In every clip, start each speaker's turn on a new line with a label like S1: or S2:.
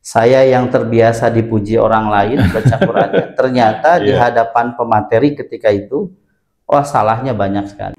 S1: Saya yang terbiasa dipuji orang lain baca Qurannya, ternyata di hadapan pemateri ketika itu, wah salahnya banyak sekali.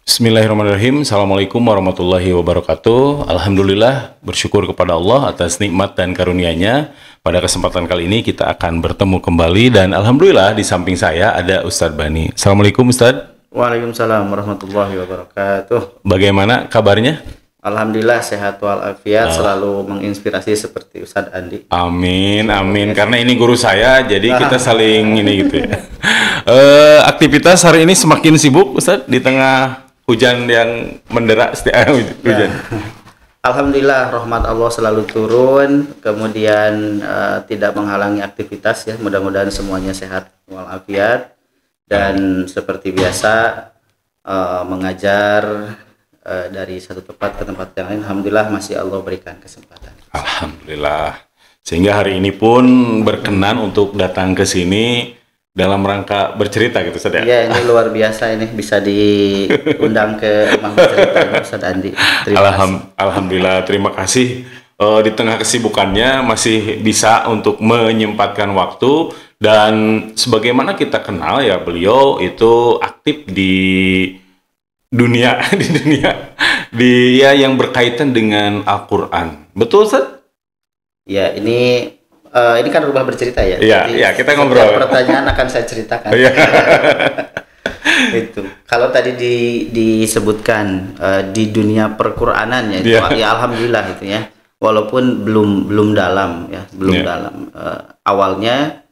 S2: Bismillahirrahmanirrahim. Assalamualaikum warahmatullahi wabarakatuh. Alhamdulillah, bersyukur kepada Allah atas nikmat dan karunia-Nya. Pada kesempatan kali ini kita akan bertemu kembali dan alhamdulillah di samping saya ada Ustadz Bani. Assalamualaikum Ustadz.
S1: Waalaikumsalam warahmatullahi wabarakatuh.
S2: Bagaimana kabarnya?
S1: Alhamdulillah sehat walafiat, selalu menginspirasi seperti Ustadz Andi.
S2: Amin, amin. Karena ini guru saya, jadi kita saling ini gitu ya. Aktivitas hari ini semakin sibuk Ustadz di tengah hujan yang mendera hujan.
S1: Alhamdulillah rahmat Allah selalu turun, kemudian tidak menghalangi aktivitas ya. Mudah-mudahan semuanya sehat walafiat dan seperti biasa mengajar dari satu tempat ke tempat yang lain. Alhamdulillah masih Allah berikan kesempatan.
S2: Alhamdulillah. Sehingga hari ini pun berkenan untuk datang ke sini dalam rangka bercerita gitu Ustadz ya.
S1: Iya, ini luar biasa, ini bisa diundang ke rumah bercerita Ustadz Andi.
S2: Alhamdulillah, terima kasih. Di tengah kesibukannya masih bisa untuk menyempatkan waktu, dan sebagaimana kita kenal ya, beliau itu aktif di dunia yang berkaitan dengan Al-Quran. Betul Ustadz?
S1: Ya, ini kan rumah bercerita ya.
S2: Iya, kita ngobrol.
S1: Pertanyaan akan saya ceritakan. Itu. Kalau tadi disebutkan di dunia perquranan ya, ya alhamdulillah itu ya. Walaupun belum dalam ya, dalam. Awalnya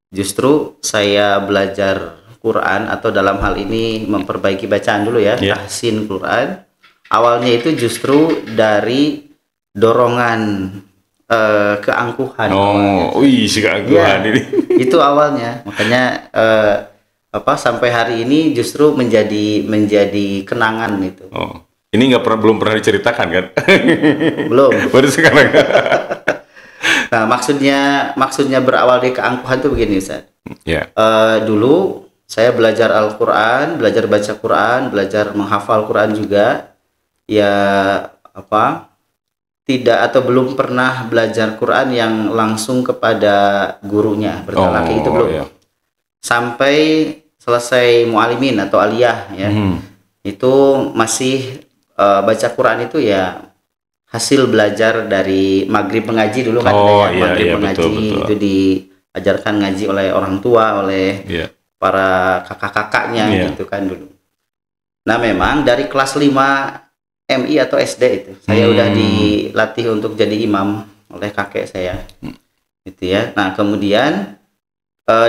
S1: justru saya belajar Quran atau dalam hal ini memperbaiki bacaan dulu ya, tahsin Quran. Awalnya itu justru dari dorongan keangkuhan.
S2: Keangkuhan ini.
S1: Itu awalnya. Makanya sampai hari ini justru menjadi kenangan itu.
S2: Ini belum pernah diceritakan kan?
S1: Belum.
S2: Baru sekarang.
S1: Nah, maksudnya berawal dari keangkuhan itu begini Ustaz. Dulu saya belajar Al-Quran, belajar baca Quran, belajar menghafal Quran juga. Ya tidak atau belum pernah belajar Quran yang langsung kepada gurunya bertalaki, itu belum. Sampai selesai mu'alimin atau aliyah ya. Itu masih baca Quran itu ya hasil belajar dari maghrib mengaji dulu kan. Maghrib mengaji betul. Itu diajarkan ngaji oleh orang tua, oleh para kakak-kakaknya gitu kan dulu. Nah, memang dari kelas 5 MI atau SD itu saya udah dilatih untuk jadi imam oleh kakek saya. Gitu ya. Nah, kemudian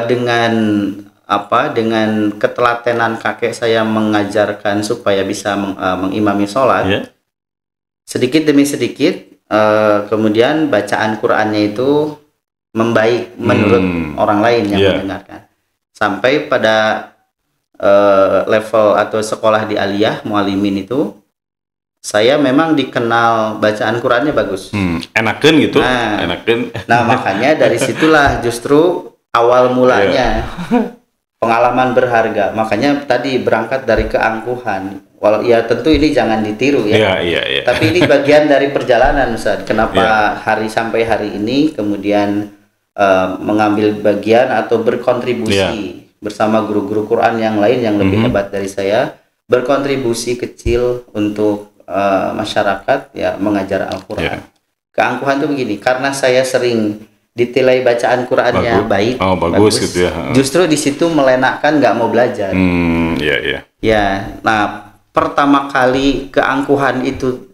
S1: dengan ketelatenan kakek saya mengajarkan supaya bisa mengimami sholat, sedikit demi sedikit kemudian bacaan Qur'annya itu membaik menurut orang lain yang mendengarkan. Sampai pada level atau sekolah di aliyah mu'alimin itu saya memang dikenal bacaan Qur'annya bagus.
S2: Enakan gitu.
S1: Nah, makanya dari situlah justru awal mulanya pengalaman berharga. Makanya tadi berangkat dari keangkuhan. Walau ya tentu ini jangan ditiru ya. Tapi ini bagian dari perjalanan Ustaz. Kenapa sampai hari ini kemudian mengambil bagian atau berkontribusi bersama guru-guru Quran yang lain yang lebih hebat dari saya, berkontribusi kecil untuk masyarakat ya mengajar Al-Quran. Keangkuhan itu begini, karena saya sering ditilai bacaan Qurannya baik, bagus gitu ya. Justru di situ melenakkan, nggak mau belajar. Nah, pertama kali keangkuhan itu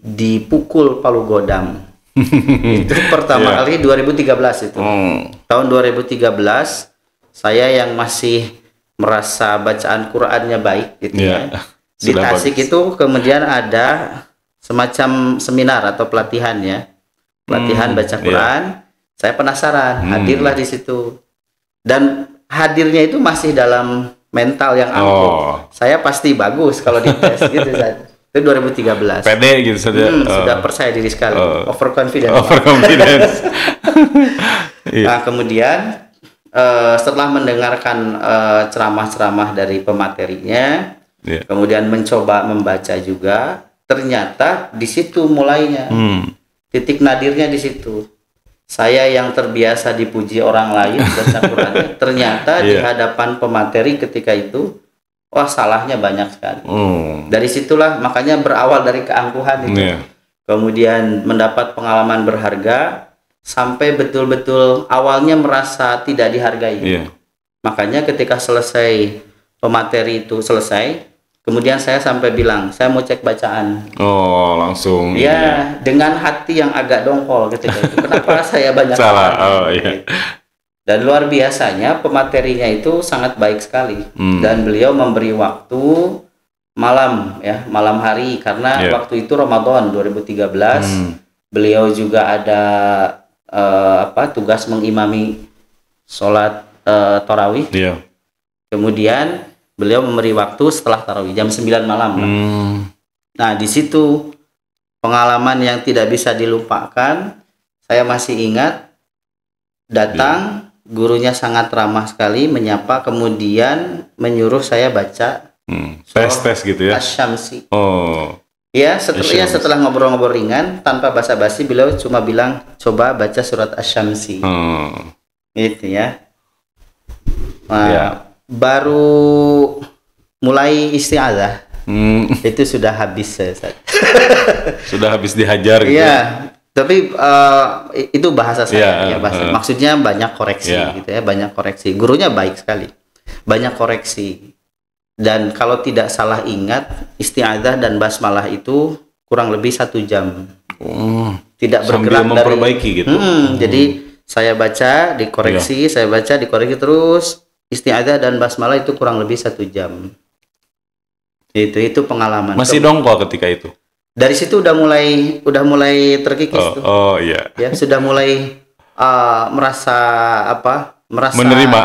S1: dipukul palu godam. Itu pertama kali 2013 itu. Tahun 2013 saya yang masih merasa bacaan Qur'annya baik gitu ya. Di Tasik itu kemudian ada semacam seminar atau pelatihan ya. Pelatihan baca Quran. Saya penasaran, hadirlah di situ. Dan hadirnya itu masih dalam mental yang angkuh. Saya pasti bagus kalau dites gitu saja. Itu 2013.
S2: Pede gitu saja.
S1: Sudah percaya diri sekali. Overconfident. Nah, kemudian setelah mendengarkan ceramah-ceramah dari pematerinya, kemudian mencoba membaca juga, ternyata di situ mulainya. Titik nadirnya di situ. Saya yang terbiasa dipuji orang lain baca Qurannya, ternyata di hadapan pemateri ketika itu, wah salahnya banyak sekali. Dari situlah makanya berawal dari keangkuhan itu. Kemudian mendapat pengalaman berharga sampai betul-betul awalnya merasa tidak dihargai. Makanya ketika selesai pemateri itu selesai, kemudian saya sampai bilang, saya mau cek bacaan.
S2: Oh, langsung.
S1: Ya, dengan hati yang agak dongkol ketika itu. Kenapa saya banyak
S2: salah? Iya.
S1: Dan luar biasanya pematerinya itu sangat baik sekali. Dan beliau memberi waktu malam ya, malam hari karena waktu itu Ramadan 2013. Beliau juga ada tugas mengimami sholat tarawih. Kemudian beliau memberi waktu setelah tarawih jam 9 malam. Nah, di situ pengalaman yang tidak bisa dilupakan. Saya masih ingat datang gurunya sangat ramah sekali, menyapa, kemudian menyuruh saya baca
S2: tes gitu ya.
S1: Asy-Syamsi.
S2: Ya,
S1: setelah ngobrol-ngobrol ringan tanpa basa-basi, beliau cuma bilang coba baca surat Asy-Syamsi. Gitu ya. Nah, baru mulai isti'adzah itu sudah habis
S2: sudah habis dihajar gitu.
S1: Iya, tapi itu bahasa saya bahasa. Maksudnya banyak koreksi gitu ya, banyak koreksi. Gurunya baik sekali, banyak koreksi. Dan kalau tidak salah ingat, isti'adzah dan basmalah itu kurang lebih 1 jam. Tidak bergerak
S2: sambil memperbaiki gitu.
S1: Jadi saya baca, dikoreksi, saya baca, dikoreksi terus. Isti'adzah dan basmalah itu kurang lebih 1 jam. Itu pengalaman.
S2: Masih dongkol ketika itu.
S1: Dari situ udah mulai terkikis tuh. Ya, sudah mulai merasa menerima.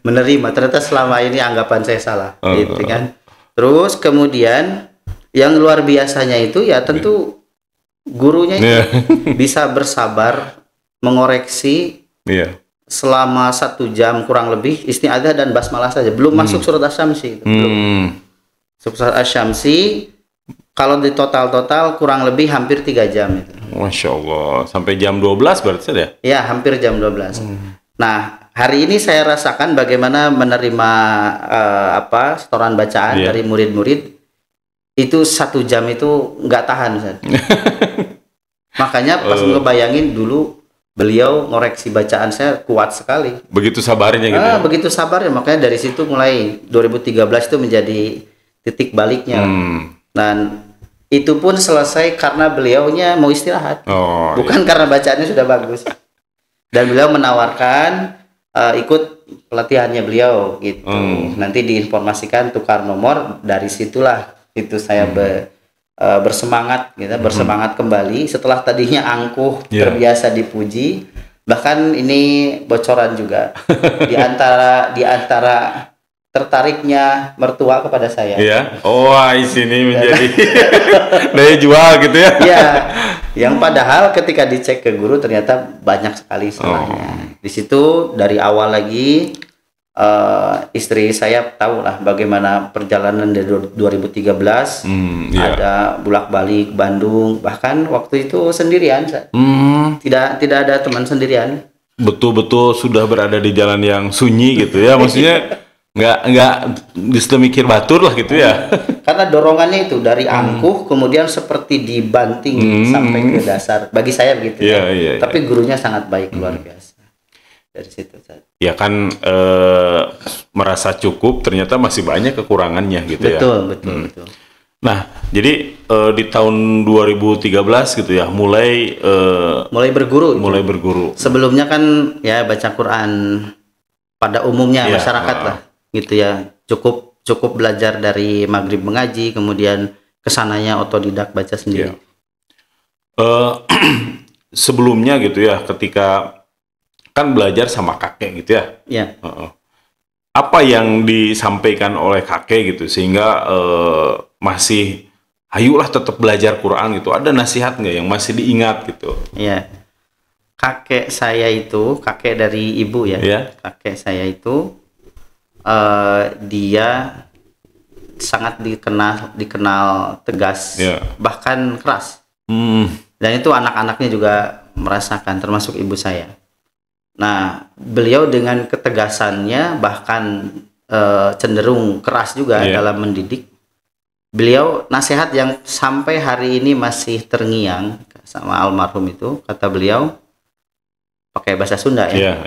S1: Menerima. Ternyata selama ini anggapan saya salah, gitu kan. Terus kemudian yang luar biasanya itu ya tentu gurunya itu bisa bersabar mengoreksi. Selama 1 jam kurang lebih isti'adzah dan basmalah saja, belum masuk surat Asy-Syamsi. Belum. Surat Asy-Syamsi kalau di total kurang lebih hampir 3 jam itu.
S2: Masya Allah, sampai jam 12 berarti saja?
S1: Ya, hampir jam 12. Nah, hari ini saya rasakan bagaimana menerima setoran bacaan dari murid-murid. Itu 1 jam itu nggak tahan, Ustaz. Makanya pas ngebayangin dulu beliau ngoreksi bacaan saya kuat sekali.
S2: Begitu sabarnya gitu.
S1: Begitu sabarnya, makanya dari situ mulai 2013 itu menjadi titik baliknya. Dan itu pun selesai karena beliaunya mau istirahat. Bukan karena bacaannya sudah bagus. Dan beliau menawarkan ikut pelatihannya beliau gitu. Nanti diinformasikan tukar nomor, dari situlah itu saya bersemangat gitu, bersemangat kembali setelah tadinya angkuh, terbiasa dipuji. Bahkan ini bocoran juga di antara tertariknya mertua kepada saya.
S2: Di sini menjadi daya jual gitu ya.
S1: Yang padahal ketika dicek ke guru ternyata banyak sekali salahnya. Di situ dari awal lagi istri saya tahu lah bagaimana perjalanan dari 2013. Ada bolak-balik Bandung, bahkan waktu itu sendirian. Tidak ada teman, sendirian.
S2: Betul-betul sudah berada di jalan yang sunyi gitu ya, maksudnya nggak bisa mikir batur lah gitu ya.
S1: Karena dorongannya itu dari angkuh kemudian seperti dibanting sampai ke dasar. Bagi saya begitu. Tapi gurunya sangat baik, luar biasa. Dari situ ya
S2: kan merasa cukup, ternyata masih banyak kekurangannya gitu.
S1: Betul.
S2: Nah, jadi di tahun 2013 gitu ya mulai berguru. Sebelumnya
S1: kan ya baca Quran pada umumnya masyarakat lah gitu ya. Cukup belajar dari maghrib mengaji, kemudian kesananya otodidak baca sendiri.
S2: sebelumnya gitu ya, ketika kan belajar sama kakek gitu ya.
S1: Ya.
S2: Apa yang disampaikan oleh kakek gitu sehingga masih ayolah tetap belajar Quran gitu. Ada nasihat nggak yang masih diingat gitu?
S1: Iya. Kakek saya itu, kakek dari ibu ya.
S2: Iya.
S1: Kakek saya itu dia sangat dikenal tegas, bahkan keras. Dan itu anak-anaknya juga merasakan, termasuk ibu saya. Nah, beliau dengan ketegasannya bahkan cenderung keras juga dalam mendidik. Beliau nasihat yang sampai hari ini masih terngiang sama almarhum itu, kata beliau pakai bahasa Sunda ya.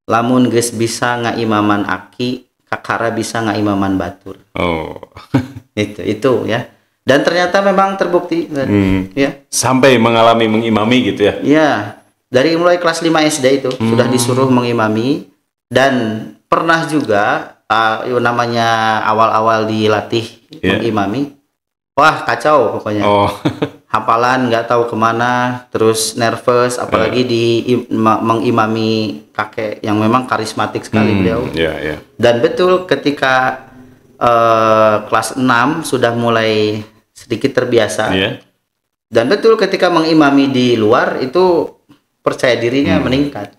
S1: Lamun geus bisa ngaimaman aki, kakara bisa ngaimaman batur. Itu ya. Dan ternyata memang terbukti ya. Sampai
S2: mengalami mengimami gitu ya.
S1: Iya. Dari mulai kelas 5 SD itu sudah disuruh mengimami, dan pernah juga namanya awal-awal dilatih mengimami. Wah, kacau pokoknya. Hafalan nggak tahu kemana, terus nervous, apalagi mengimami kakek yang memang karismatik sekali beliau. Dan betul ketika kelas 6 sudah mulai sedikit terbiasa. Dan betul ketika mengimami di luar itu percaya dirinya meningkat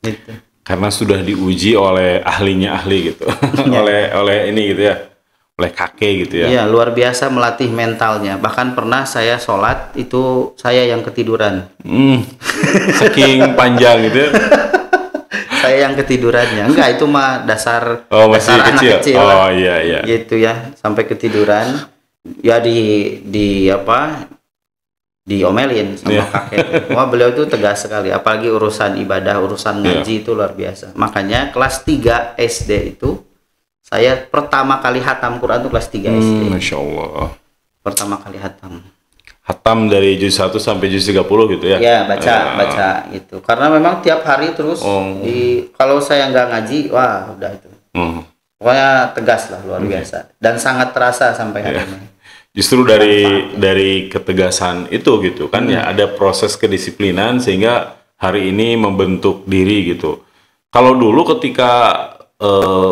S1: gitu.
S2: Karena sudah diuji oleh ahlinya ahli gitu. oleh ini gitu ya, oleh kakek gitu ya.
S1: Iya, luar biasa melatih mentalnya. Bahkan pernah saya sholat itu saya yang ketiduran.
S2: Saking panjang gitu.
S1: Saya yang ketidurannya. Enggak, itu mah dasar
S2: masih
S1: anak kecil.
S2: Iya.
S1: Gitu ya, sampai ketiduran. Ya diomelin sama kakek. Wah, beliau itu tegas sekali, apalagi urusan ibadah, urusan ngaji itu luar biasa. Makanya kelas 3 SD itu saya pertama kali hatam Quran itu kelas 3 SD.
S2: Masya Allah.
S1: Pertama kali hatam.
S2: Hatam dari juz 1 sampai juz 30 gitu ya?
S1: Ya, baca gitu. Karena memang tiap hari terus kalau saya nggak ngaji, wah udah itu. Pokoknya tegas lah, luar biasa. Dan sangat terasa sampai hari ini.
S2: Justru dari ketegasan itu gitu kan ya, ada proses kedisiplinan sehingga hari ini membentuk diri gitu. Kalau dulu ketika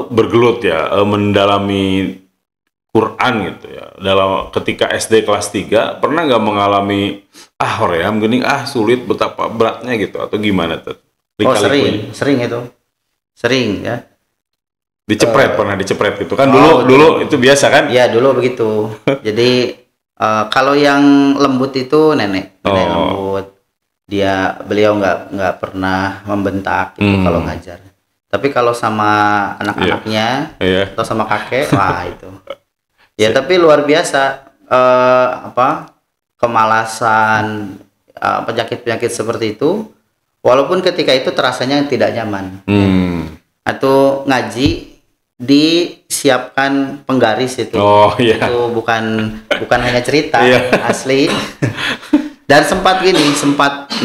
S2: bergelut ya, mendalami Quran gitu ya, ketika SD kelas 3 pernah nggak mengalami hoream gini sulit, betapa beratnya gitu, atau gimana tuh?
S1: Sering ya.
S2: Pernah dicepret gitu kan. Dulu itu biasa kan?
S1: Ya, dulu begitu. Jadi kalau yang lembut itu nenek lembut. Beliau nggak pernah membentak gitu kalau ngajar. Tapi kalau sama anak-anaknya atau sama kakek, wah itu. Ya, tapi luar biasa kemalasan, penyakit-penyakit seperti itu. Walaupun ketika itu terasanya tidak nyaman. Atau ngaji disiapkan penggaris itu. Itu bukan hanya cerita, asli. Dan sempat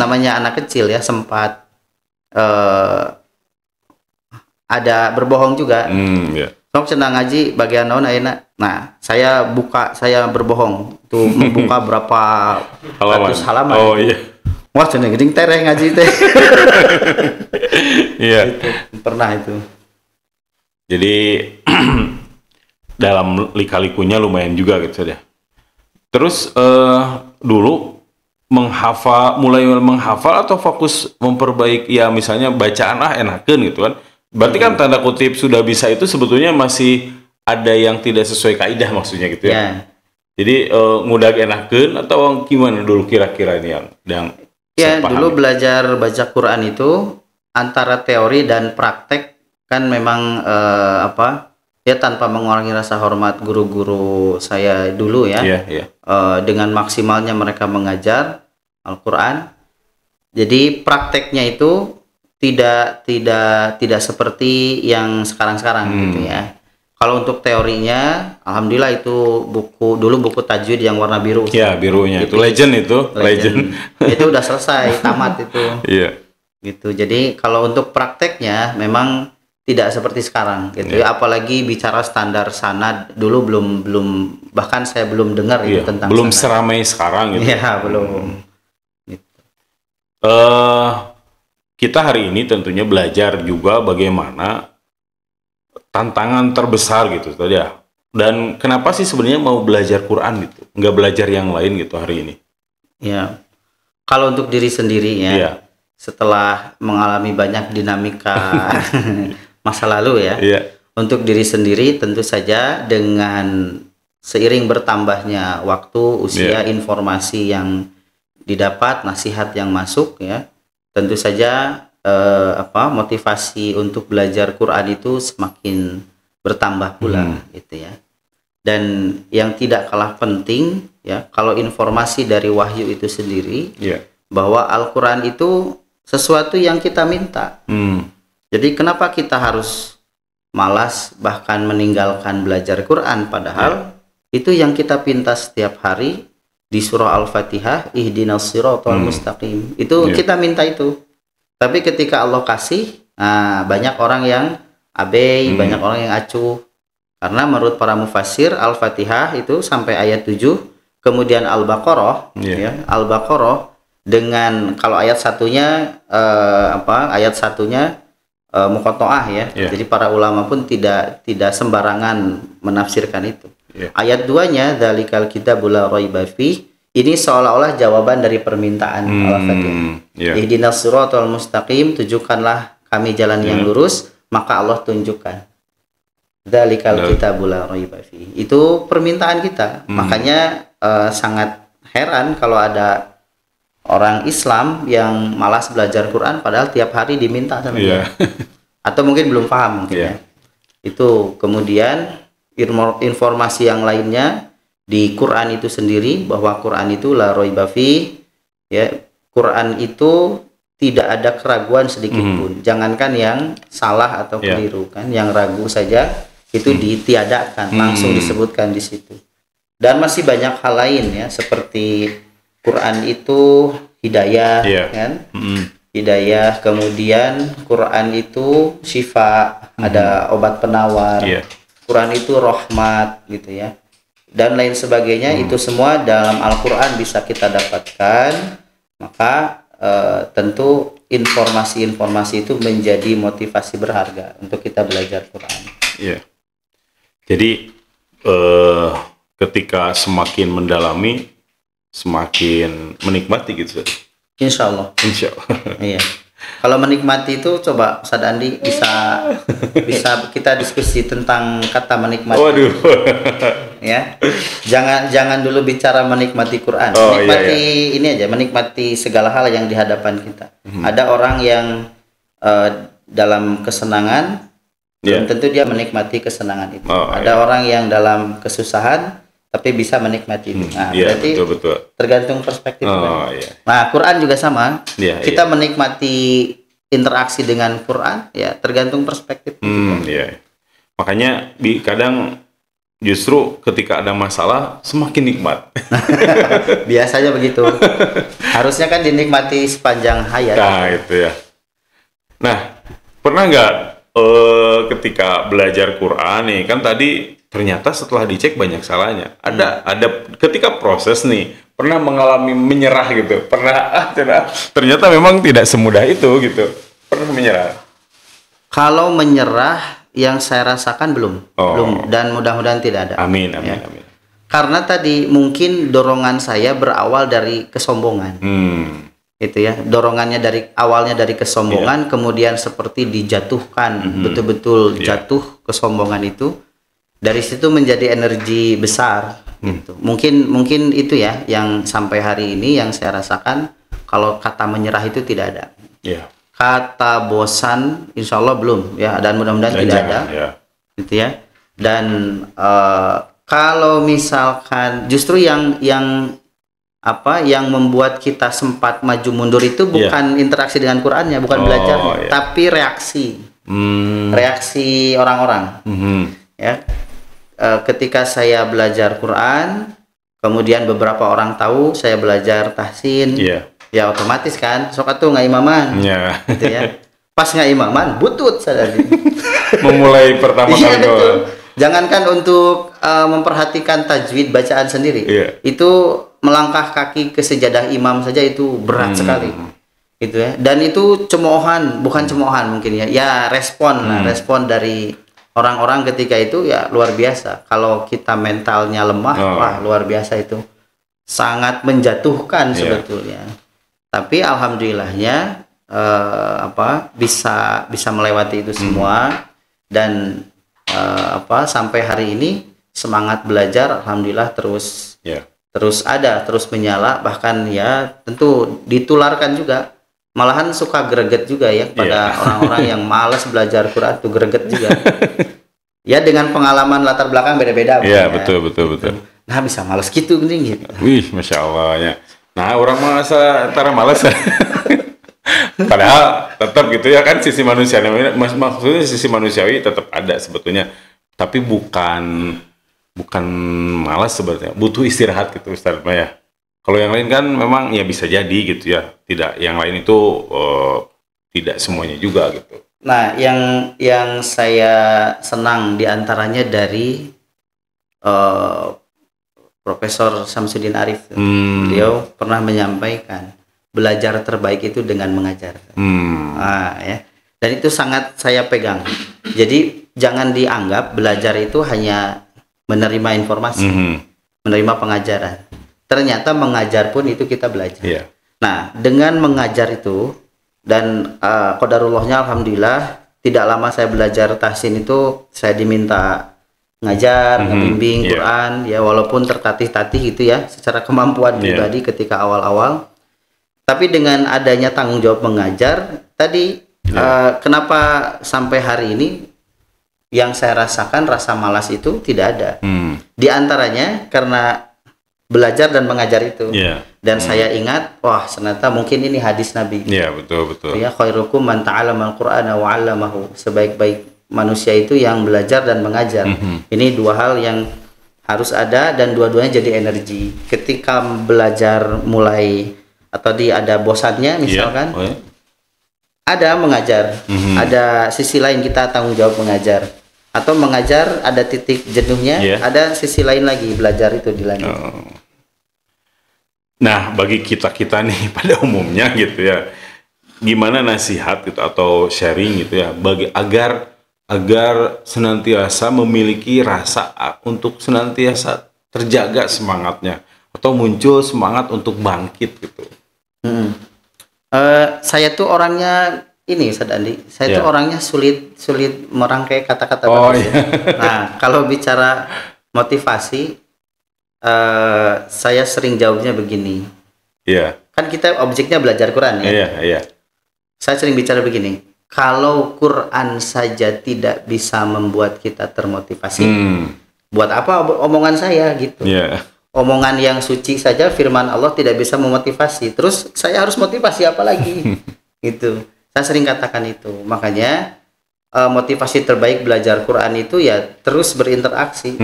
S1: namanya anak kecil ya, sempat ada berbohong juga. Sok cenah ngaji bagian naon ayeuna. Nah, saya berbohong. Itu membuka berapa ratus halaman. Wah, cenah geuning tereh ngaji teh. Pernah itu.
S2: Jadi dalam lika-likunya lumayan juga gitu ya. Terus dulu mulai menghafal atau fokus memperbaiki ya, misalnya bacaan enakeun gitu kan. Berarti kan tanda kutip sudah bisa itu sebetulnya masih ada yang tidak sesuai kaidah maksudnya gitu ya. Jadi ngudag enakeun atau gimana dulu kira-kira ini yang
S1: dulu belajar baca Quran itu antara teori dan praktek kan memang tanpa mengurangi rasa hormat guru-guru saya dulu ya. Dengan maksimalnya mereka mengajar Al-Quran. Jadi prakteknya itu tidak seperti yang sekarang gitu ya. Kalau untuk teorinya, alhamdulillah itu buku tajwid yang warna biru.
S2: Ya, birunya. Itu legend.
S1: Itu udah selesai, tamat itu. Gitu. Jadi kalau untuk prakteknya memang tidak seperti sekarang gitu. Apalagi bicara standar sanad, dulu belum bahkan saya belum dengar itu tentang
S2: belum
S1: sanad.
S2: seramai sekarang gitu.
S1: Belum. Gitu.
S2: kita hari ini tentunya belajar juga bagaimana tantangan terbesar gitu tadi ya. Dan kenapa sih sebenarnya mau belajar Quran gitu, nggak belajar yang lain gitu hari ini?
S1: Ya, kalau untuk diri sendiri ya,
S2: Iya.
S1: setelah mengalami banyak dinamika masa lalu ya,
S2: Iya.
S1: untuk diri sendiri tentu saja dengan seiring bertambahnya waktu, usia, informasi yang didapat, nasihat yang masuk ya, tentu saja motivasi untuk belajar Quran itu semakin bertambah pula gitu ya. Dan yang tidak kalah penting ya, kalau informasi dari wahyu itu sendiri bahwa Al-Quran itu sesuatu yang kita minta. Jadi kenapa kita harus malas bahkan meninggalkan belajar Quran, padahal itu yang kita pinta setiap hari di surah Al-Fatihah, ihdinas siratal mustaqim. Itu kita minta itu. Tapi ketika Allah kasih, banyak orang yang abai, banyak orang yang acuh. Karena menurut para mufassir, Al-Fatihah itu sampai ayat 7, kemudian Al-Baqarah, ya, Al-Baqarah dengan kalau ayat satunya muqatta'ah ya. Jadi para ulama pun tidak sembarangan menafsirkan itu. Ayat 2-nya dzalikal kitabul la raiba fih, ini seolah-olah jawaban dari permintaan Al-Fatihah. Ihdinas siratal mustaqim, tunjukkanlah kami jalan yang lurus, maka Allah tunjukkan. Dzalikal kitabul la raiba fih. Itu permintaan kita. Makanya sangat heran kalau ada orang Islam yang malas belajar Quran padahal tiap hari diminta sama dia. Atau mungkin belum paham mungkin ya. Itu kemudian informasi yang lainnya di Quran itu sendiri bahwa Quran itu la raiba fih ya. Quran itu tidak ada keraguan sedikit pun. Jangankan yang salah atau keliru kan, yang ragu saja itu ditiadakan, langsung disebutkan di situ. Dan masih banyak hal lain ya, seperti Quran itu hidayah kan, hidayah, kemudian Quran itu syifa, ada obat penawar, Quran itu rahmat gitu ya, dan lain sebagainya. Itu semua dalam Al-Quran bisa kita dapatkan. Maka tentu informasi-informasi itu menjadi motivasi berharga untuk kita belajar Quran.
S2: Jadi ketika semakin mendalami, semakin menikmati gitu.
S1: Insya Allah. Iya. Kalau menikmati itu coba Ustaz Andi bisa kita diskusi tentang kata menikmati.
S2: Waduh.
S1: Ya. Jangan dulu bicara menikmati Quran. Menikmati ini aja, menikmati segala hal yang di hadapan kita. Ada orang yang dalam kesenangan belum tentu dia menikmati kesenangan itu. Ada orang yang dalam kesusahan tapi bisa menikmati itu. Nah, berarti betul. Tergantung perspektif. Nah, Quran juga sama. Kita menikmati interaksi dengan Quran ya tergantung perspektif.
S2: Makanya kadang justru ketika ada masalah semakin nikmat.
S1: Biasanya begitu. Harusnya kan dinikmati sepanjang hayat.
S2: Nah, itu ya. Nah, pernah nggak ketika belajar Quran nih, kan tadi ternyata setelah dicek banyak salahnya. Ada ketika proses nih pernah mengalami menyerah gitu. Ternyata memang tidak semudah itu gitu. Pernah menyerah.
S1: Kalau menyerah yang saya rasakan belum, dan mudah-mudahan tidak ada.
S2: Amin.
S1: Karena tadi mungkin dorongan saya berawal dari kesombongan. Itu ya, dorongannya awalnya dari kesombongan, kemudian seperti dijatuhkan, betul-betul jatuh kesombongan itu. Dari situ menjadi energi besar gitu. Mungkin itu ya yang sampai hari ini yang saya rasakan. Kalau kata menyerah itu tidak ada. Kata bosan insya Allah belum ya, dan mudah-mudahan tidak ada. Gitu ya. Dan kalau misalkan justru yang membuat kita sempat maju mundur itu bukan interaksi dengan Qurannya, bukan belajarnya, tapi reaksi orang-orang. Ya, ketika saya belajar Quran, kemudian beberapa orang tahu saya belajar tahsin, ya otomatis kan, sok atuh nggak imaman, gitu ya. Pas nggak imaman, butut saya
S2: memulai pertama kali
S1: betul. Jangankan untuk memperhatikan tajwid bacaan sendiri, itu melangkah kaki ke sejadah imam saja itu berat sekali. gitu ya. Dan itu cemoohan, bukan cemoohan mungkin ya. Ya respon lah, respon dari orang-orang ketika itu ya luar biasa. Kalau kita mentalnya lemah, wah luar biasa itu. Sangat menjatuhkan sebetulnya. Tapi alhamdulillahnya bisa melewati itu semua dan sampai hari ini semangat belajar alhamdulillah terus ada, terus menyala, bahkan ya tentu ditularkan juga. Malahan suka greget juga ya pada orang-orang yang malas belajar Quran tuh, greget juga. Ya dengan pengalaman latar belakang beda-beda.
S2: Iya, betul.
S1: Nah bisa malas gitu gini gitu.
S2: Wih, Masya Allah ya. Nah orang masa antara malas padahal tetap gitu ya kan, sisi manusiawi, maksudnya sisi manusiawi tetap ada sebetulnya. Tapi bukan malas sebetulnya, butuh istirahat gitu Ustaz ya. Kalau yang lain kan memang ya bisa jadi gitu ya, tidak, yang lain itu tidak semuanya juga gitu.
S1: Nah, yang saya senang diantaranya dari Profesor Samsudin Arif, beliau pernah menyampaikan belajar terbaik itu dengan mengajar. Ya. Dan itu sangat saya pegang. Jadi jangan dianggap belajar itu hanya menerima informasi, menerima pengajaran. Ternyata mengajar pun itu kita belajar. Nah, dengan mengajar itu dan qadarullahnya alhamdulillah tidak lama saya belajar tahsin itu saya diminta ngajar, ngebimbing Quran ya, walaupun tertatih-tatih gitu ya secara kemampuan pribadi ketika awal-awal. Tapi dengan adanya tanggung jawab mengajar tadi kenapa sampai hari ini yang saya rasakan rasa malas itu tidak ada. Di antaranya karena belajar dan mengajar itu. Dan saya ingat, wah ternyata mungkin ini hadis Nabi.
S2: Betul.
S1: Ya, khairukum man ta'allama al-Qur'ana wa 'allamahu. Sebaik-baik manusia itu yang belajar dan mengajar. Ini dua hal yang harus ada dan dua-duanya jadi energi. Ketika belajar mulai atau ada bosannya misalkan, ada mengajar, ada sisi lain kita tanggung jawab mengajar. Atau mengajar ada titik jenuhnya, ada sisi lain lagi belajar itu dilanjut.
S2: Nah, bagi kita nih pada umumnya gitu ya, gimana nasihat gitu atau sharing gitu ya, bagi agar senantiasa memiliki rasa untuk senantiasa terjaga semangatnya atau muncul semangat untuk bangkit gitu.
S1: Saya tuh orangnya ini Ustaz Andi, saya tuh orangnya sulit merangkai kata-kata bagus. Nah, kalau bicara motivasi, saya sering jawabnya begini. Kan kita objeknya belajar Quran ya. Saya sering bicara begini, kalau Quran saja tidak bisa membuat kita termotivasi, buat apa omongan saya gitu? Omongan yang suci saja, firman Allah tidak bisa memotivasi. Terus saya harus motivasi apa lagi? Gitu. Saya sering katakan itu. Makanya motivasi terbaik belajar Quran itu ya terus berinteraksi.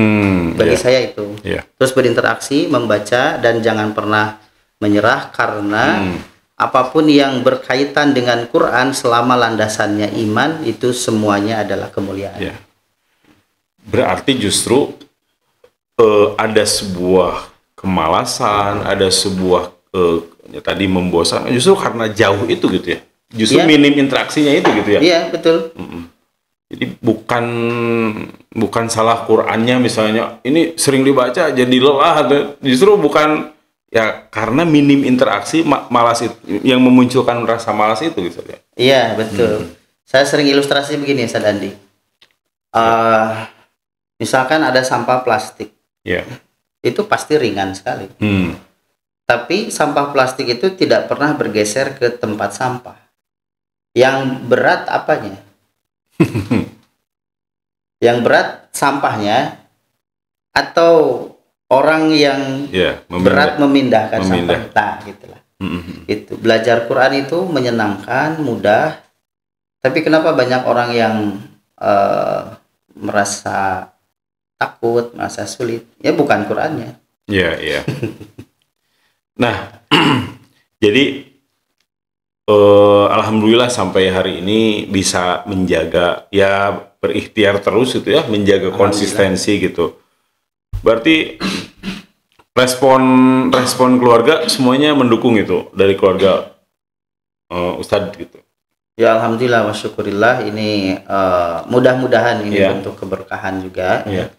S1: Bagi saya itu. Terus berinteraksi, membaca, dan jangan pernah menyerah karena apapun yang berkaitan dengan Quran selama landasannya iman itu semuanya adalah kemuliaan.
S2: Berarti justru ada sebuah kemalasan, ada sebuah tadi membosankan justru karena jauh itu gitu ya. Justru minim interaksinya itu gitu ya. Iya, betul. Jadi bukan salah Qur'annya misalnya, ini sering dibaca jadi lelah, justru bukan ya karena minim interaksi malas itu yang memunculkan rasa malas itu gitu ya. Iya, betul. Saya sering ilustrasi begini Ustaz Andi. Misalkan ada sampah plastik. Itu pasti ringan sekali. Tapi sampah plastik itu tidak pernah bergeser ke tempat sampah. Yang berat apanya? Yang berat sampahnya atau orang yang berat memindahkan sampah. Nah, gitulah. Itu belajar Quran itu menyenangkan, mudah. Tapi kenapa banyak orang yang merasa takut, merasa sulit? Ya bukan Qurannya. Nah, jadi alhamdulillah sampai hari ini bisa menjaga, ya berikhtiar terus itu ya, menjaga konsistensi gitu. Berarti respon keluarga semuanya mendukung itu dari keluarga Ustadz gitu.
S1: Ya alhamdulillah wa syukurillah, ini mudah-mudahan ini
S2: Iya.
S1: bentuk keberkahan juga.
S2: Iya.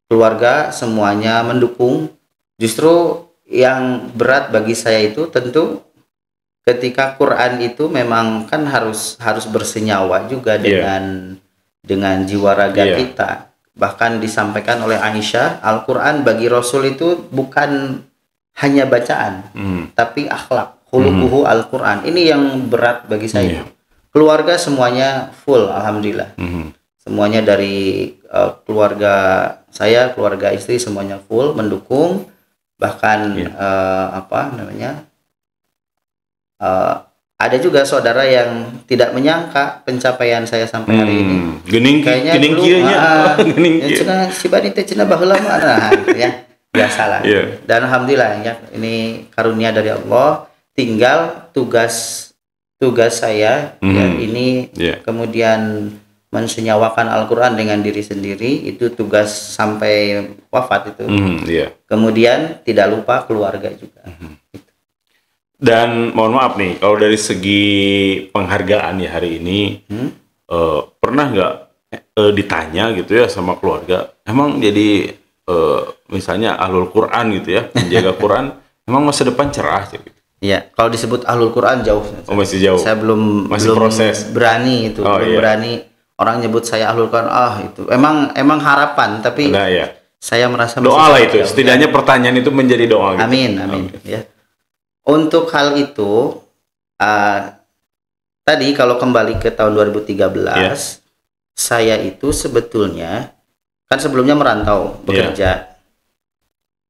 S1: Keluarga semuanya mendukung. Justru yang berat bagi saya itu tentu ketika Quran itu memang kan harus bersenyawa juga dengan jiwa raga
S2: Iya.
S1: kita. Bahkan disampaikan oleh Aisyah, Al-Quran bagi Rasul itu bukan hanya bacaan, tapi akhlak, khuluquhu Al-Quran. Ini yang berat bagi saya.
S2: Iya.
S1: Keluarga semuanya full, alhamdulillah. Semuanya dari keluarga saya, keluarga istri semuanya full mendukung. Bahkan ada juga saudara yang tidak menyangka pencapaian saya sampai hari ini. Kayaknya dulu si bani teh cenah baheula mah ya biasalah.
S2: Yeah.
S1: Dan alhamdulillah ya, ini karunia dari Allah. Tinggal tugas saya ya, ini kemudian mensenyawakan Al-Quran dengan diri sendiri, itu tugas sampai wafat itu. Kemudian tidak lupa keluarga juga.
S2: Dan mohon maaf nih, kalau dari segi penghargaan ya hari ini, pernah nggak ditanya gitu ya sama keluarga, emang jadi misalnya ahlul Quran gitu ya, menjaga Quran, emang masa depan cerah gitu?
S1: Iya, kalau disebut ahlul Quran jauh.
S2: Oh, masih jauh.
S1: Saya belum
S2: proses.
S1: Berani itu, berani orang nyebut saya ahlul Quran. Itu emang harapan, tapi saya merasa
S2: doa lah itu. Setidaknya pertanyaan itu menjadi doa. Gitu.
S1: Amin. Ya. Untuk hal itu, tadi kalau kembali ke tahun 2013, saya itu sebetulnya kan sebelumnya merantau bekerja.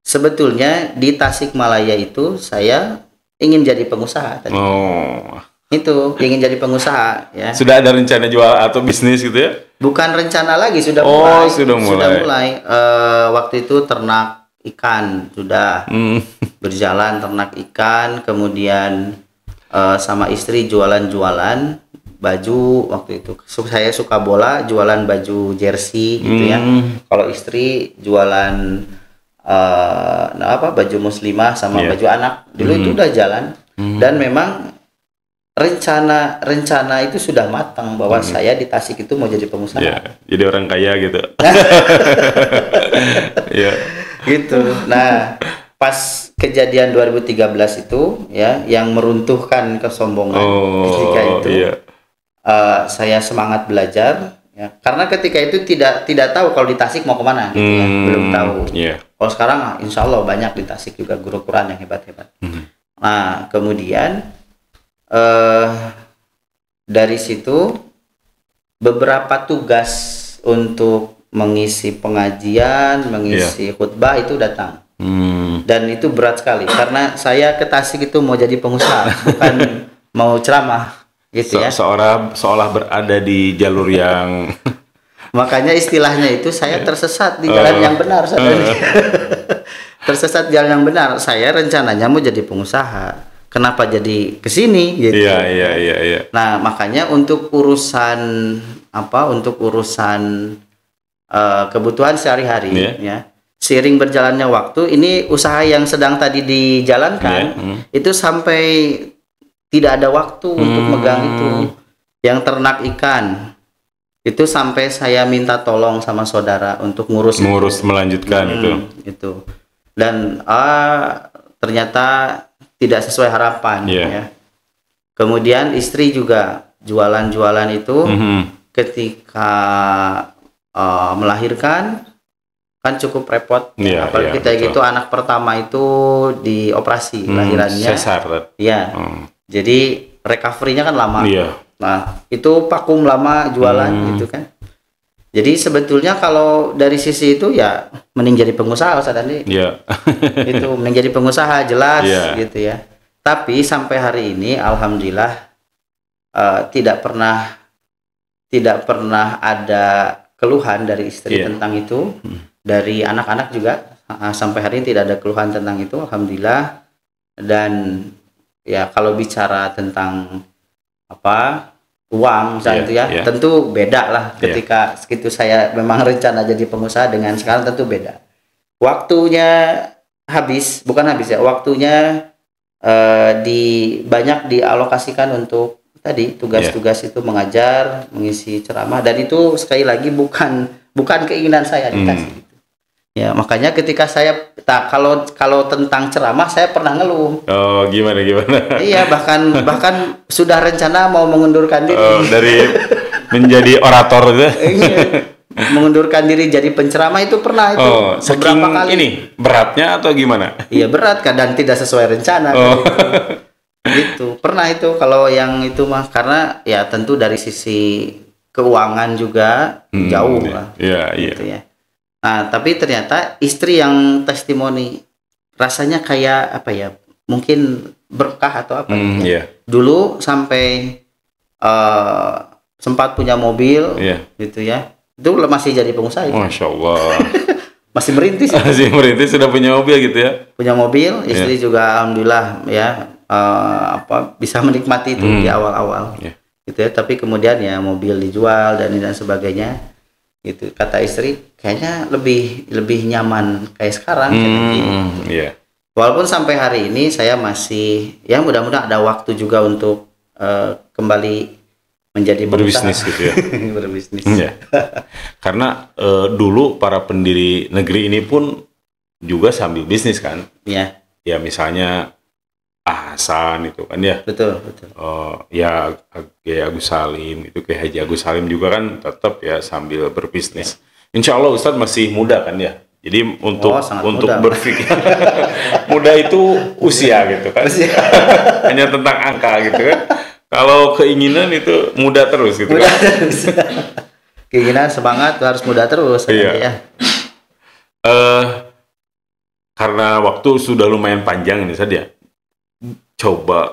S1: Sebetulnya di Tasikmalaya itu saya ingin jadi pengusaha tadi. Itu ingin jadi pengusaha ya.
S2: Sudah ada rencana jual atau bisnis gitu ya?
S1: Bukan rencana lagi, sudah mulai. Waktu itu ternak ikan sudah berjalan, ternak ikan, kemudian sama istri jualan baju. Waktu itu saya suka bola, jualan baju jersey gitu ya. Kalau istri jualan baju muslimah sama baju anak. Dulu itu udah jalan. Dan memang rencana itu sudah matang bahwa saya di Tasik itu mau jadi pengusaha.
S2: Jadi orang kaya gitu.
S1: Gitu. Nah, pas kejadian 2013 itu ya, yang meruntuhkan kesombongan ketika itu, saya semangat belajar ya, karena ketika itu tidak tahu kalau di Tasik mau kemana gitu ya, belum tahu. Kalau sekarang insya Allah banyak di Tasik juga guru Quran yang hebat-hebat. Nah, kemudian dari situ beberapa tugas untuk mengisi pengajian, mengisi khutbah itu datang. Dan itu berat sekali karena saya ke Tasik itu mau jadi pengusaha, bukan mau ceramah gitu ya.
S2: Seolah berada di jalur yang
S1: makanya istilahnya itu saya tersesat di jalan yang benar. Tersesat jalan yang benar. Saya rencananya mau jadi pengusaha. Kenapa jadi kesini gitu?
S2: Iya.
S1: Nah, makanya untuk urusan kebutuhan sehari-hari ya, seiring berjalannya waktu, ini usaha yang sedang tadi dijalankan itu sampai tidak ada waktu untuk megang itu. Yang ternak ikan itu sampai saya minta tolong sama saudara untuk ngurus
S2: melanjutkan
S1: itu. Dan ternyata tidak sesuai harapan ya. Kemudian istri juga jualan itu ketika melahirkan kan cukup repot. Apalagi kita gitu, anak pertama itu dioperasi lahirannya.
S2: Sesar.
S1: Jadi recovery-nya kan lama. Nah, itu vakum lama jualan gitu kan. Jadi sebetulnya kalau dari sisi itu ya mending jadi pengusaha Ustaz Andi. Itu mending jadi pengusaha jelas gitu ya. Tapi sampai hari ini alhamdulillah tidak pernah ada keluhan dari istri tentang itu. Dari anak-anak juga sampai hari ini tidak ada keluhan tentang itu, alhamdulillah. Dan ya kalau bicara tentang uang misalnya itu ya, tentu beda lah ketika segitu saya memang rencana jadi pengusaha dengan sekarang tentu beda. Waktunya waktunya banyak dialokasikan untuk tadi tugas-tugas itu mengajar, mengisi ceramah, dan itu sekali lagi bukan keinginan saya dikasih. Ya, makanya ketika saya kalau tentang ceramah saya pernah ngeluh.
S2: Oh, gimana?
S1: Iya, bahkan sudah rencana mau mengundurkan diri.
S2: Oh, dari menjadi orator gitu.
S1: Iya. Mengundurkan diri jadi penceramah itu pernah itu. Beberapa kali.
S2: Ini beratnya atau gimana?
S1: Iya, berat kadang tidak sesuai rencana. Gitu. Pernah itu kalau yang itu mah, karena ya tentu dari sisi keuangan juga jauh lah.
S2: Iya,
S1: gitu ya. Nah, tapi ternyata istri yang testimoni rasanya kayak apa ya? Mungkin berkah atau apa gitu ya. Dulu sampai sempat punya mobil gitu ya. Itu masih jadi pengusaha itu.
S2: Masya Allah.
S1: Masih merintis.
S2: Masih merintis, sudah punya mobil gitu ya.
S1: Punya mobil, istri juga alhamdulillah ya bisa menikmati itu di awal-awal. Gitu ya, tapi kemudian ya mobil dijual dan sebagainya. Gitu, kata istri kayaknya lebih nyaman kayak sekarang gitu. Walaupun sampai hari ini saya masih ya mudah-mudahan ada waktu juga untuk kembali menjadi
S2: berbisnis gitu ya.
S1: Berbisnis.
S2: Karena dulu para pendiri negeri ini pun juga sambil bisnis kan. Ya misalnya Hasan itu kan ya.
S1: Betul.
S2: Ya Kiai Agus Salim itu, Kiai Haji Agus Salim juga kan tetap ya sambil berbisnis. Insya Allah Ustadz masih muda kan ya. Jadi untuk berpikir muda itu usia gitu kan. Hanya tentang angka gitu kan. Kalau keinginan itu muda terus gitu kan.
S1: Keinginan semangat harus muda terus ya.
S2: Karena waktu sudah lumayan panjang ini saja. Coba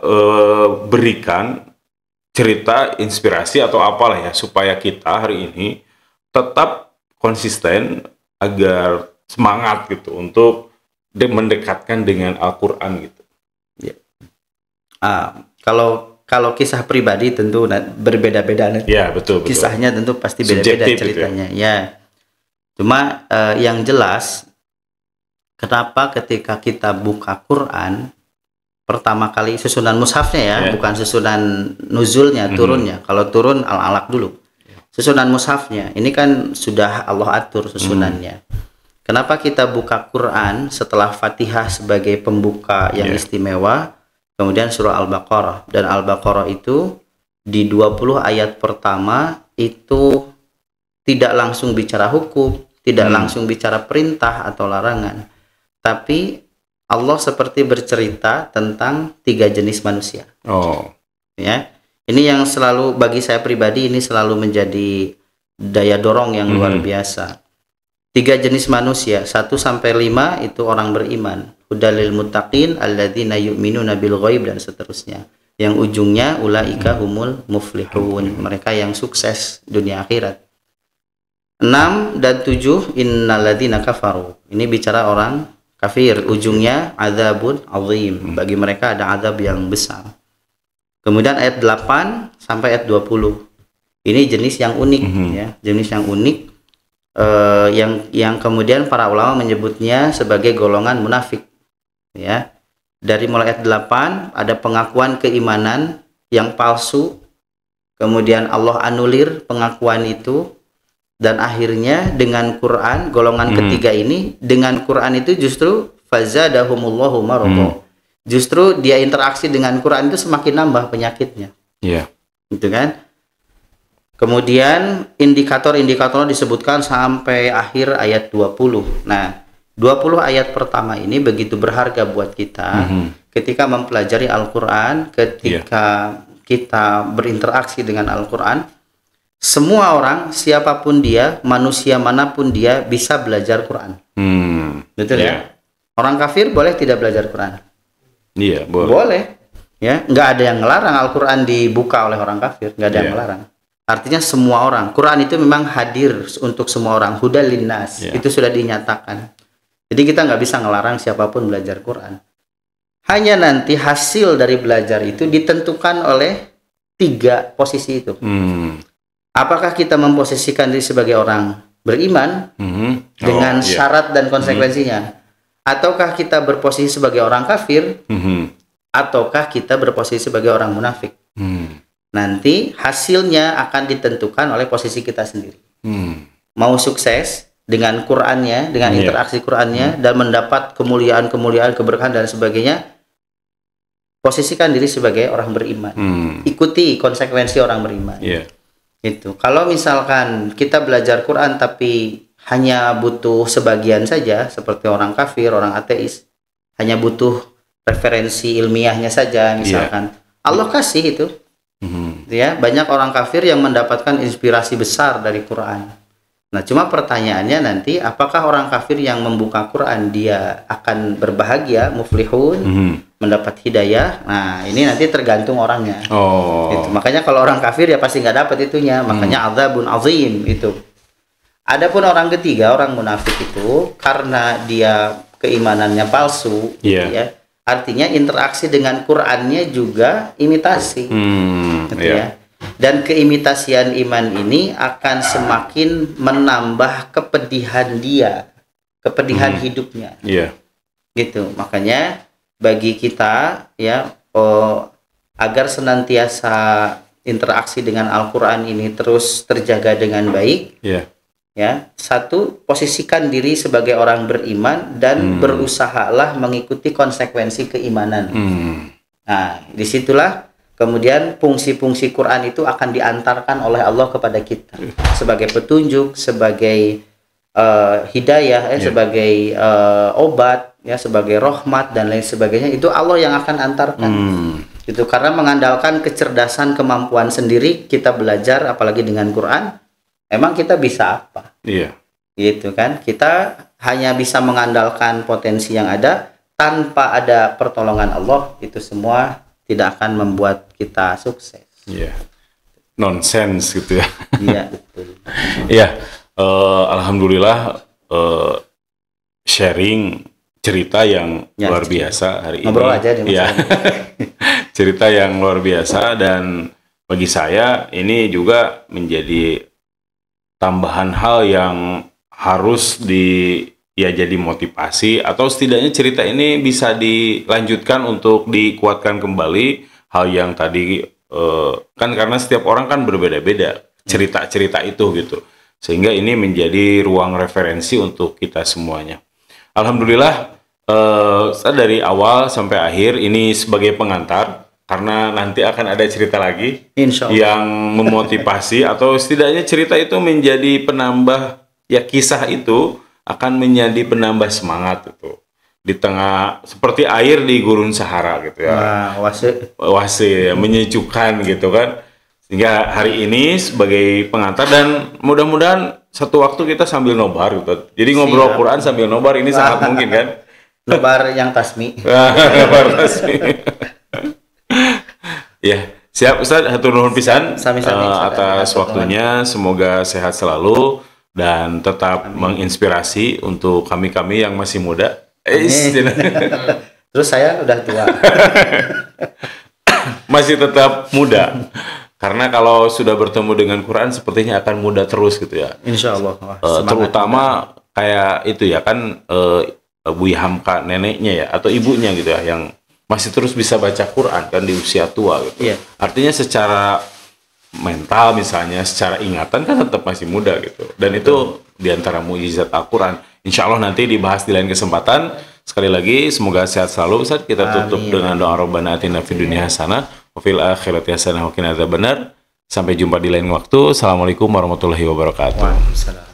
S2: berikan cerita, inspirasi atau apalah ya supaya kita hari ini tetap konsisten agar semangat gitu untuk mendekatkan dengan Al-Quran gitu.
S1: Kalau kisah pribadi tentu berbeda-beda.
S2: Ya betul.
S1: Kisahnya tentu pasti beda-beda ceritanya. Gitu ya. Cuma yang jelas kenapa ketika kita buka Quran pertama kali susunan mushafnya ya, bukan susunan nuzulnya, turunnya. Kalau turun al-alaq dulu. Susunan mushafnya, ini kan sudah Allah atur susunannya. Kenapa kita buka Quran setelah Fatihah sebagai pembuka yang istimewa, kemudian surah Al-Baqarah. Dan Al-Baqarah itu di 20 ayat pertama itu tidak langsung bicara hukum, tidak langsung bicara perintah atau larangan. Tapi Allah seperti bercerita tentang 3 jenis manusia. Ya, ini yang selalu bagi saya pribadi ini selalu menjadi daya dorong yang luar biasa. 3 jenis manusia, 1-5 itu orang beriman. Hudalil muttaqin alladzina yu'minuna bil ghaib dan seterusnya. Yang ujungnya ulaika humul muflihun, mereka yang sukses dunia akhirat. 6 dan 7 innalladzina kafaru. Ini bicara orang kafir, ujungnya azabun azim, bagi mereka ada azab yang besar. Kemudian ayat 8 sampai ayat 20. Ini jenis yang unik ya, jenis yang unik yang kemudian para ulama menyebutnya sebagai golongan munafik. Ya. Dari mulai ayat 8 ada pengakuan keimanan yang palsu. Kemudian Allah anulir pengakuan itu. Dan akhirnya dengan Quran, golongan ketiga ini, dengan Quran itu justru fazadahumullahu marada. Justru dia interaksi dengan Quran itu semakin nambah penyakitnya. Gitu kan? Kemudian indikator-indikator disebutkan sampai akhir ayat 20. Nah, 20 ayat pertama ini begitu berharga buat kita ketika mempelajari Al-Quran, ketika kita berinteraksi dengan Al-Quran. Semua orang, siapapun dia, manusia manapun dia, bisa belajar Quran. Betul ya? Orang kafir boleh tidak belajar Quran?
S2: Iya, boleh.
S1: Boleh. Ya, nggak ada yang melarang Al-Quran dibuka oleh orang kafir, nggak ada yang melarang. Artinya semua orang. Quran itu memang hadir untuk semua orang. Hudal linnas. Itu sudah dinyatakan. Jadi kita nggak bisa ngelarang siapapun belajar Quran. Hanya nanti hasil dari belajar itu ditentukan oleh 3 posisi itu. Apakah kita memposisikan diri sebagai orang beriman dengan syarat dan konsekuensinya, ataukah kita berposisi sebagai orang kafir ataukah kita berposisi sebagai orang munafik. Nanti hasilnya akan ditentukan oleh posisi kita sendiri. Mau sukses dengan Qur'annya, dengan interaksi Qur'annya, dan mendapat kemuliaan-kemuliaan, keberkahan dan sebagainya, posisikan diri sebagai orang beriman. Ikuti konsekuensi orang beriman. Itu. Kalau misalkan kita belajar Quran tapi hanya butuh sebagian saja, seperti orang kafir, orang ateis, hanya butuh referensi ilmiahnya saja, misalkan Allah kasih itu. Ya, banyak orang kafir yang mendapatkan inspirasi besar dari Quran. Nah, cuma pertanyaannya nanti, apakah orang kafir yang membuka Quran dia akan berbahagia, muflihun, mendapat hidayah? Nah, ini nanti tergantung orangnya. Gitu. Makanya kalau orang kafir ya pasti nggak dapat itunya. Makanya adzabun azim itu. Adapun orang ketiga, orang munafik itu karena dia keimanannya palsu, ya. Artinya interaksi dengan Qur'annya juga imitasi. Gitu ya. Dan keimitasian iman ini akan semakin menambah kepedihan dia, kepedihan hidupnya. Gitu. Makanya bagi kita ya agar senantiasa interaksi dengan Al-Qur'an ini terus terjaga dengan baik. Ya, satu, posisikan diri sebagai orang beriman dan berusahalah mengikuti konsekuensi keimanan. Nah, disitulah kemudian fungsi-fungsi Quran itu akan diantarkan oleh Allah kepada kita sebagai petunjuk, sebagai hidayah, sebagai obat, ya, sebagai rahmat dan lain sebagainya. Itu Allah yang akan antarkan. Itu karena mengandalkan kecerdasan, kemampuan sendiri kita belajar, apalagi dengan Quran. Emang kita bisa apa? Gitu kan? Kita hanya bisa mengandalkan potensi yang ada tanpa ada pertolongan Allah. Itu semua tidak akan membuat kita sukses.
S2: Nonsense gitu ya.
S1: Betul.
S2: Alhamdulillah sharing cerita yang luar biasa hari ini.
S1: Ngobrol aja deh.
S2: Cerita yang luar biasa, dan bagi saya ini juga menjadi tambahan hal yang harus jadi motivasi, atau setidaknya cerita ini bisa dilanjutkan untuk dikuatkan kembali hal yang tadi kan karena setiap orang kan berbeda-beda cerita-cerita itu gitu, sehingga ini menjadi ruang referensi untuk kita semuanya. Alhamdulillah saya dari awal sampai akhir ini sebagai pengantar, karena nanti akan ada cerita lagi yang memotivasi atau setidaknya cerita itu menjadi penambah, ya kisah itu akan menjadi penambah semangat itu di tengah seperti air di gurun Sahara gitu ya. Wase menyejukkan gitu kan. Sehingga hari ini sebagai pengantar, dan mudah-mudahan satu waktu kita sambil nobar gitu. Jadi ngobrol Quran sambil nobar ini sangat mungkin kan.
S1: Nobar yang tasmi.
S2: Nobar tasmi. Ya, siap Ustaz, hatur nuhun pisan atas waktunya. Semoga sehat selalu dan tetap menginspirasi untuk kami-kami yang masih muda.
S1: Terus saya udah tua.
S2: Masih tetap muda. Karena kalau sudah bertemu dengan Quran sepertinya akan muda terus gitu ya.
S1: Insyaallah.
S2: Terutama kayak itu ya kan Buya Hamka, neneknya ya atau ibunya gitu ya, yang masih terus bisa baca Quran kan di usia tua gitu. Artinya secara mental misalnya, secara ingatan kan tetap masih muda gitu. Dan itu diantara mukjizat Al-Quran. Insya Allah nanti dibahas di lain kesempatan. Sekali lagi semoga sehat selalu Ustaz. Kita tutup dengan doa Rabbana atina fid dunya hasanah wa fil akhirati hasanah wa qina adzabannar. Sampai jumpa di lain waktu. Assalamualaikum warahmatullahi wabarakatuh.
S1: Waalaikumsalam.